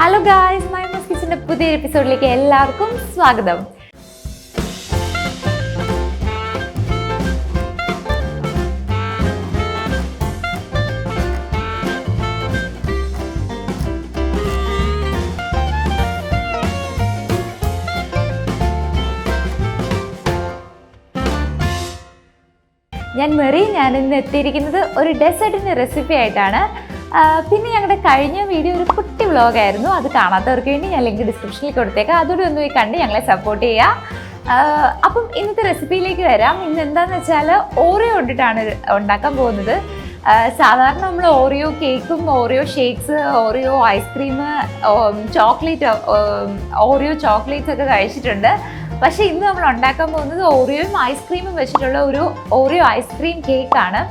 Hello guys, my മസ് കിച്ചൻ്റെ പുതിയൊരു എപ്പിസോഡിലേക്ക് എല്ലാവർക്കും സ്വാഗതം. ഞാനിന്ന് എത്തിയിരിക്കുന്നത് ഒരു ഡെസേർട്ടിൻ്റെ റെസിപ്പി ആയിട്ടാണ്. പിന്നെ ഞങ്ങളുടെ കഴിഞ്ഞ വീഡിയോ ഒരു കുട്ടി വ്ളോഗായിരുന്നു. അത് കാണാത്തവർക്ക് വേണ്ടി ഞാൻ ലിങ്ക് ഡിസ്ക്രിപ്ഷനിൽ കൊടുത്തേക്കാം. അതോടെ ഒന്ന് പോയി കണ്ട് ഞങ്ങളെ സപ്പോർട്ട് ചെയ്യുക. അപ്പം ഇന്നത്തെ റെസിപ്പിയിലേക്ക് വരാം. ഇന്ന് എന്താണെന്ന് വെച്ചാൽ ഓറിയോ കൊണ്ടിട്ടാണ് ഉണ്ടാക്കാൻ പോകുന്നത്. സാധാരണ നമ്മൾ ഓറിയോ കേക്കും Oreo shakes Oreo ice cream chocolate Oreo chocolates ഒക്കെ കഴിച്ചിട്ടുണ്ട്. പക്ഷേ ഇന്ന് നമ്മൾ ഉണ്ടാക്കാൻ പോകുന്നത് ഓറിയോയും ഐസ്ക്രീമും വെച്ചിട്ടുള്ള ഒരു ഓറിയോ ഐസ്ക്രീം കേക്കാണ്.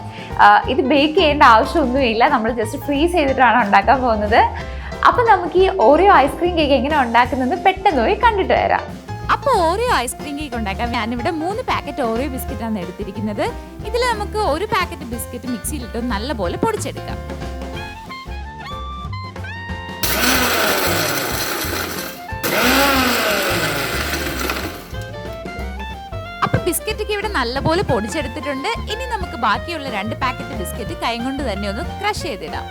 ഇത് ബേക്ക് ചെയ്യേണ്ട ആവശ്യമൊന്നുമില്ല, നമ്മൾ ജസ്റ്റ് ഫ്രീസ് ചെയ്തിട്ടാണ് ഉണ്ടാക്കാൻ പോകുന്നത്. അപ്പം നമുക്ക് ഈ ഓറിയോ ഐസ്ക്രീം കേക്ക് എങ്ങനെ ഉണ്ടാക്കുന്നത് പെട്ടെന്ന് പോയി കണ്ടിട്ട് വരാം. അപ്പോൾ ഓറിയോ ഐസ്ക്രീം കേക്ക് ഉണ്ടാക്കാൻ ഞാനിവിടെ 3 പാക്കറ്റ് ഓറിയോ ബിസ്ക്കറ്റാണ് എടുത്തിരിക്കുന്നത്. ഇതിൽ നമുക്ക് ഒരു പാക്കറ്റ് ബിസ്ക്കറ്റ് മിക്സിയിലിട്ട് നല്ലപോലെ പൊടിച്ചെടുക്കാം. ബിസ്ക്കറ്റൊക്കെ ഇവിടെ നല്ലപോലെ പൊടിച്ചെടുത്തിട്ടുണ്ട്. ഇനി നമുക്ക് ബാക്കിയുള്ള 2 പാക്കറ്റ് ബിസ്ക്കറ്റ് കൈ കൊണ്ട് തന്നെ ഒന്ന് ക്രഷ് ചെയ്തിടാം.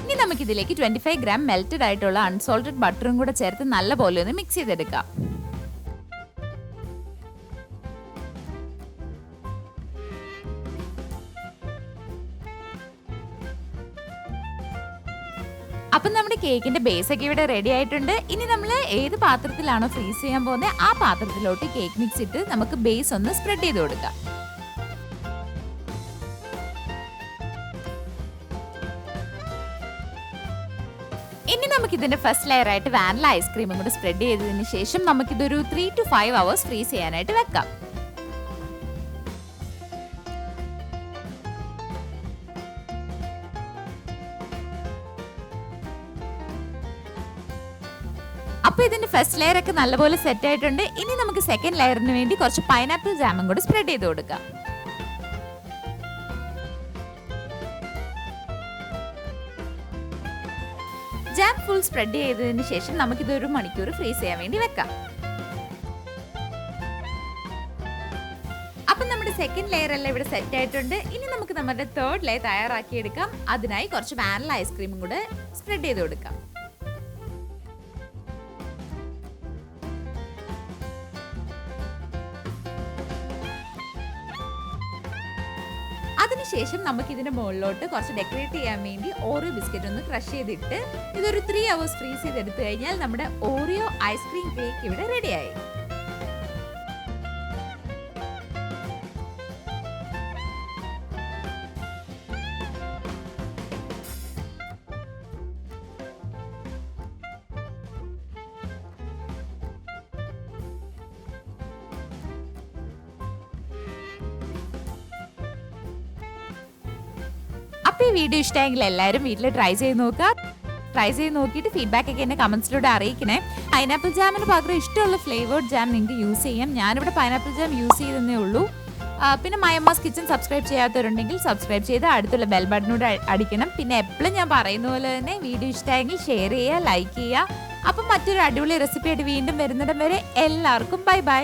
ഇനി നമുക്കിതിലേക്ക് 25 ഗ്രാം മെൽറ്റഡ് ആയിട്ടുള്ള അൺസോൾട്ടഡ് ബട്ടറും കൂടെ ചേർത്ത് നല്ലപോലെ ഒന്ന് മിക്സ് ചെയ്തെടുക്കാം. അപ്പം നമ്മുടെ കേക്കിന്റെ ബേസ് ഒക്കെ ഇവിടെ റെഡി ആയിട്ടുണ്ട്. ഇനി നമ്മൾ ഏത് പാത്രത്തിലാണോ ഫ്രീസ് ചെയ്യാൻ പോകുന്നത് ആ പാത്രത്തിലോട്ട് കേക്ക് മിക്സ് ഇട്ട് നമുക്ക് ബേസ് ഒന്ന് സ്പ്രെഡ് ചെയ്ത് കൊടുക്കാം. ഇനി നമുക്കിതിന്റെ ഫസ്റ്റ് ലെയർ ആയിട്ട് വാനില ഐസ്ക്രീമും കൂടെ സ്പ്രെഡ് ചെയ്തതിന് ശേഷം നമുക്കിതൊരു 3 to 5 hours ഫ്രീസ് ചെയ്യാനായിട്ട് വെക്കാം. അപ്പോൾ ഇതിന്റെ ഫസ്റ്റ് ലെയർ ഒക്കെ നല്ലപോലെ സെറ്റ് ആയിട്ടുണ്ട്. ഇനി നമുക്ക് സെക്കൻഡ് ലെയറിന് വേണ്ടി കുറച്ച് പൈനാപ്പിൾ ജാമും കൂടെ സ്പ്രെഡ് ചെയ്ത് കൊടുക്കാം. ജാം ഫുൾ സ്പ്രെഡ് ചെയ്തതിന് ശേഷം നമുക്കിത് 1 മണിക്കൂർ ഫ്രീസ് ചെയ്യാൻ വേണ്ടി വെക്കാം. അപ്പം നമ്മുടെ സെക്കൻഡ് ലെയർ എല്ലാം ഇവിടെ സെറ്റ് ആയിട്ടുണ്ട്. ഇനി നമുക്ക് നമ്മുടെ തേർഡ് ലെയർ തയ്യാറാക്കി എടുക്കാം. അതിനായി കുറച്ച് വാനില ഐസ്ക്രീമും കൂടെ സ്പ്രെഡ് ചെയ്ത് കൊടുക്കാം. അതിനുശേഷം നമുക്ക് ഇതിന്റെ മുകളിലോട്ട് കുറച്ച് ഡെക്കറേറ്റ് ചെയ്യാൻ വേണ്ടി ഓറിയോ ബിസ്ക്കറ്റ് ഒന്ന് ക്രഷ് ചെയ്തിട്ട് ഇതൊരു 3 hours ഫ്രീസ് ചെയ്തെടുത്തു കഴിഞ്ഞാൽ നമ്മുടെ ഓറിയോ ഐസ്ക്രീം കേക്ക് ഇവിടെ റെഡിയായി. അപ്പോൾ ഈ വീഡിയോ ഇഷ്ടമെങ്കിൽ എല്ലാവരും വീട്ടിൽ ട്രൈ ചെയ്ത് നോക്കുക. ട്രൈ ചെയ്ത് നോക്കിയിട്ട് ഫീഡ്ബാക്ക് ഒക്കെ എന്നെ കമൻസിലൂടെ അറിയിക്കണേ. പൈനാപ്പിൾ ജാമിന് പകരം ഇഷ്ടമുള്ള ഫ്ലേവേർഡ് ജാം നിങ്ങൾക്ക് യൂസ് ചെയ്യാം. ഞാനിവിടെ പൈനാപ്പിൾ ജാം യൂസ് ചെയ്തതേ ഉള്ളൂ. പിന്നെ മൈ അമ്മാസ് കിച്ചൻ സബ്സ്ക്രൈബ് ചെയ്യാത്തവരുണ്ടെങ്കിൽ സബ്സ്ക്രൈബ് ചെയ്ത് അടുത്തുള്ള ബെൽ ബട്ടനോട് അടിക്കണം. പിന്നെ എപ്പോഴും ഞാൻ പറയുന്ന പോലെ തന്നെ വീഡിയോ ഇഷ്ടമെങ്കിൽ ഷെയർ ചെയ്യുക, ലൈക്ക് ചെയ്യുക. അപ്പം മറ്റൊരു അടിപൊളി റെസിപ്പി ആയിട്ട് വീണ്ടും വരുന്നിടം വരെ എല്ലാവർക്കും ബൈ ബൈ.